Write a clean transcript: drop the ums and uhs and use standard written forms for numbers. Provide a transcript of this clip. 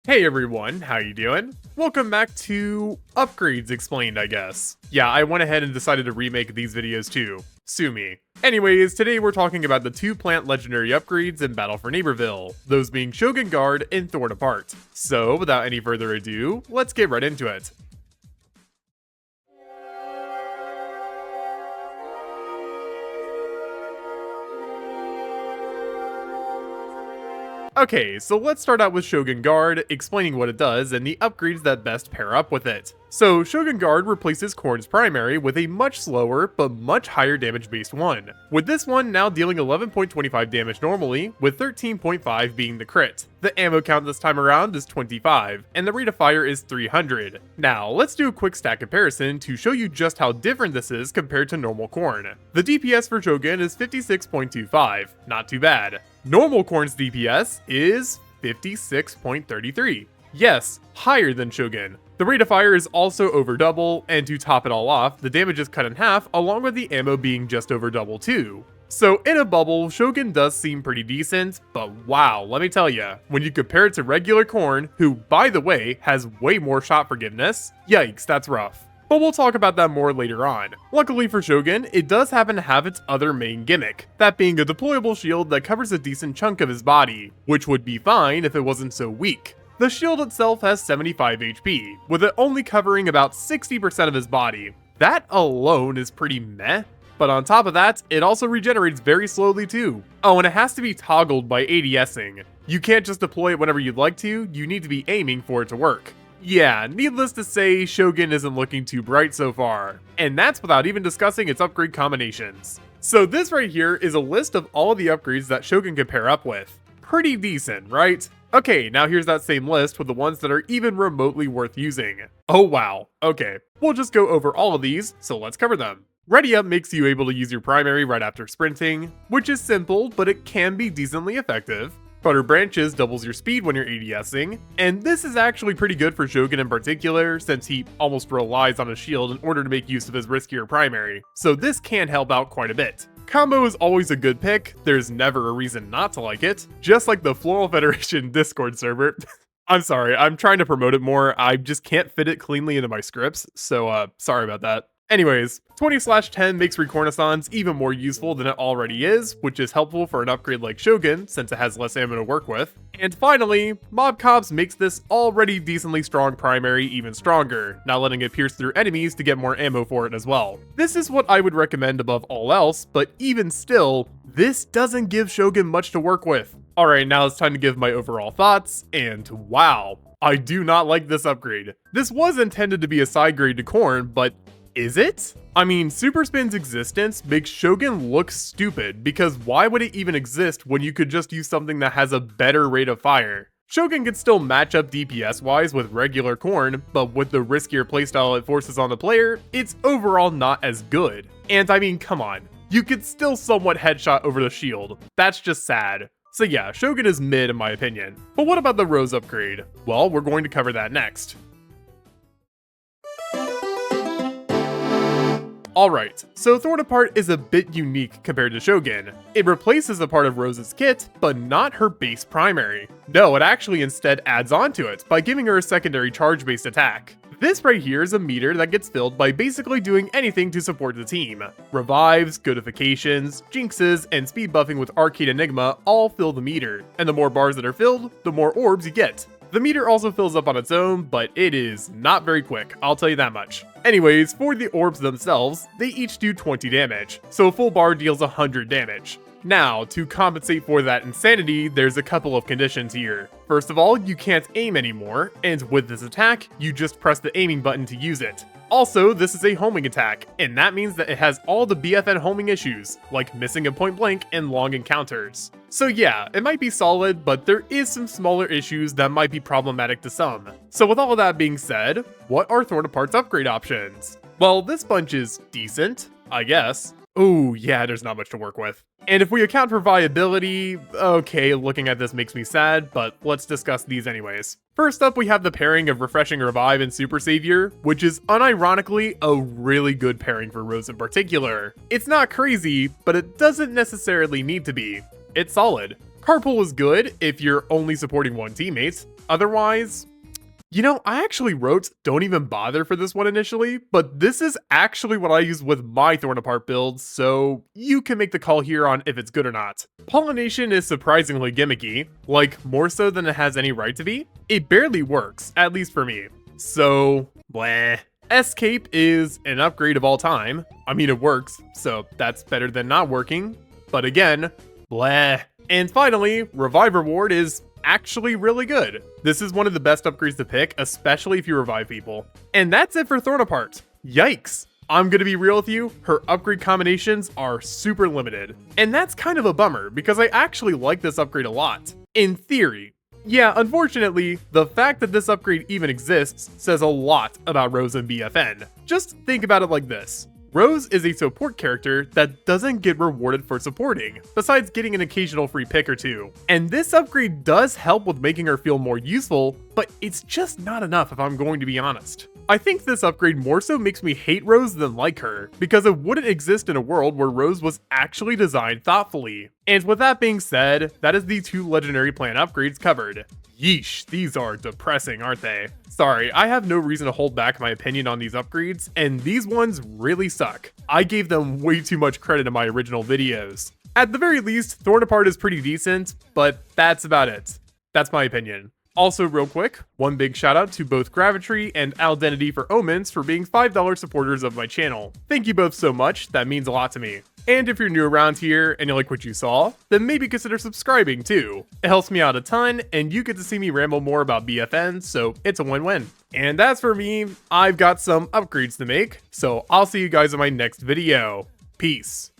Hey everyone, how you doing? Welcome back to Upgrades Explained, I guess. Yeah, I went ahead and decided to remake these videos too. Sue me. Anyways, today we're talking about the two plant legendary upgrades in Battle for Neighborville, those being Shogun-Guard and Thorn Apart. So, without any further ado, let's get right into it. Okay, so let's start out with Shogun-Guard, explaining what it does and the upgrades that best pair up with it. So, Shogun-Guard replaces Korn's primary with a much slower, but much higher damage based one, with this one now dealing 11.25 damage normally, with 13.5 being the crit. The ammo count this time around is 25, and the rate of fire is 300. Now, let's do a quick stat comparison to show you just how different this is compared to normal Korn. The DPS for Shogun is 56.25, not too bad. Normal Korn's DPS is 56.33. Yes, higher than Shogun. The rate of fire is also over double, and to top it all off, the damage is cut in half, along with the ammo being just over double too. So in a bubble, Shogun does seem pretty decent, but wow, let me tell ya, when you compare it to regular Korn, who by the way, has way more shot forgiveness, yikes, that's rough. But we'll talk about that more later on. Luckily for Shogun, it does happen to have its other main gimmick, that being a deployable shield that covers a decent chunk of his body, which would be fine if it wasn't so weak. The shield itself has 75 HP, with it only covering about 60% of his body. That alone is pretty meh, but on top of that, it also regenerates very slowly too. Oh, and it has to be toggled by ADSing. You can't just deploy it whenever you'd like to, you need to be aiming for it to work. Yeah, needless to say, Shogun isn't looking too bright so far, and that's without even discussing its upgrade combinations. So this right here is a list of all of the upgrades that Shogun can pair up with. Pretty decent, right? Okay, now here's that same list with the ones that are even remotely worth using. Oh wow, okay, we'll just go over all of these, so let's cover them. Ready Up makes you able to use your primary right after sprinting, which is simple, but it can be decently effective. Butter Branches doubles your speed when you're ADSing, and this is actually pretty good for Shogun in particular, since he almost relies on a shield in order to make use of his riskier primary, so this can help out quite a bit. Combo is always a good pick, there's never a reason not to like it, just like the Floral Federation Discord server. I'm sorry, I'm trying to promote it more, I just can't fit it cleanly into my scripts, so sorry about that. Anyways, 20/10 makes Reconnaissance even more useful than it already is, which is helpful for an upgrade like Shogun, since it has less ammo to work with. And finally, Mob Cops makes this already decently strong primary even stronger, now letting it pierce through enemies to get more ammo for it as well. This is what I would recommend above all else, but even still, this doesn't give Shogun much to work with. Alright, now it's time to give my overall thoughts, and wow, I do not like this upgrade. This was intended to be a side grade to Korn, but is it? I mean, Super Spin's existence makes Shogun look stupid, because why would it even exist when you could just use something that has a better rate of fire? Shogun can still match up DPS wise with regular Korn, but with the riskier playstyle it forces on the player, it's overall not as good. And I mean, come on, you could still somewhat headshot over the shield. That's just sad. So yeah, Shogun is mid in my opinion. But what about the Rose upgrade? Well, we're going to cover that next. Alright, so Thorn Apart is a bit unique compared to Shogun. It replaces a part of Rose's kit, but not her base primary. No, it actually instead adds on to it by giving her a secondary charge-based attack. This right here is a meter that gets filled by basically doing anything to support the team. Revives, Goatifications, Jinxes, and speed buffing with Arcade Enigma all fill the meter, and the more bars that are filled, the more orbs you get. The meter also fills up on its own, but it is not very quick, I'll tell you that much. Anyways, for the orbs themselves, they each do 20 damage, so a full bar deals 100 damage. Now, to compensate for that insanity, there's a couple of conditions here. First of all, you can't aim anymore, and with this attack, you just press the aiming button to use it. Also, this is a homing attack, and that means that it has all the BFN homing issues, like missing a point blank and long encounters. So yeah, it might be solid, but there is some smaller issues that might be problematic to some. So with all of that being said, what are Thorn Apart's upgrade options? Well, this bunch is decent, I guess. Ooh, yeah, there's not much to work with. And if we account for viability, okay, looking at this makes me sad, but let's discuss these anyways. First up, we have the pairing of Refreshing Revive and Super Savior, which is unironically a really good pairing for Rose in particular. It's not crazy, but it doesn't necessarily need to be. It's solid. Carpool is good if you're only supporting one teammate. Otherwise, I actually wrote don't even bother for this one initially, but this is actually what I use with my Thorn Apart build, so you can make the call here on if it's good or not. Pollination is surprisingly gimmicky, like more so than it has any right to be. It barely works, at least for me. So, bleh. Escape is an upgrade of all time. I mean, it works, so that's better than not working. But again, bleh. And finally, Revive Reward is actually really good. This is one of the best upgrades to pick, especially if you revive people. And that's it for Thorn Apart. Yikes. I'm gonna be real with you, her upgrade combinations are super limited. And that's kind of a bummer, because I actually like this upgrade a lot. In theory. Yeah, unfortunately, the fact that this upgrade even exists says a lot about Rose and BFN. Just think about it like this. Rose is a support character that doesn't get rewarded for supporting, besides getting an occasional free pick or two. And this upgrade does help with making her feel more useful, but it's just not enough if I'm going to be honest. I think this upgrade more so makes me hate Rose than like her, because it wouldn't exist in a world where Rose was actually designed thoughtfully. And with that being said, that is the 2 legendary plan upgrades covered. Yeesh, these are depressing, aren't they? Sorry, I have no reason to hold back my opinion on these upgrades, and these ones really suck. I gave them way too much credit in my original videos. At the very least, Thorn Apart is pretty decent, but that's about it. That's my opinion. Also, real quick, one big shout out to both Gravitry and Aldenity for Omens for being $5 supporters of my channel. Thank you both so much, that means a lot to me. And if you're new around here and you like what you saw, then maybe consider subscribing too. It helps me out a ton, and you get to see me ramble more about BFN, so it's a win-win. And as for me, I've got some upgrades to make, so I'll see you guys in my next video. Peace.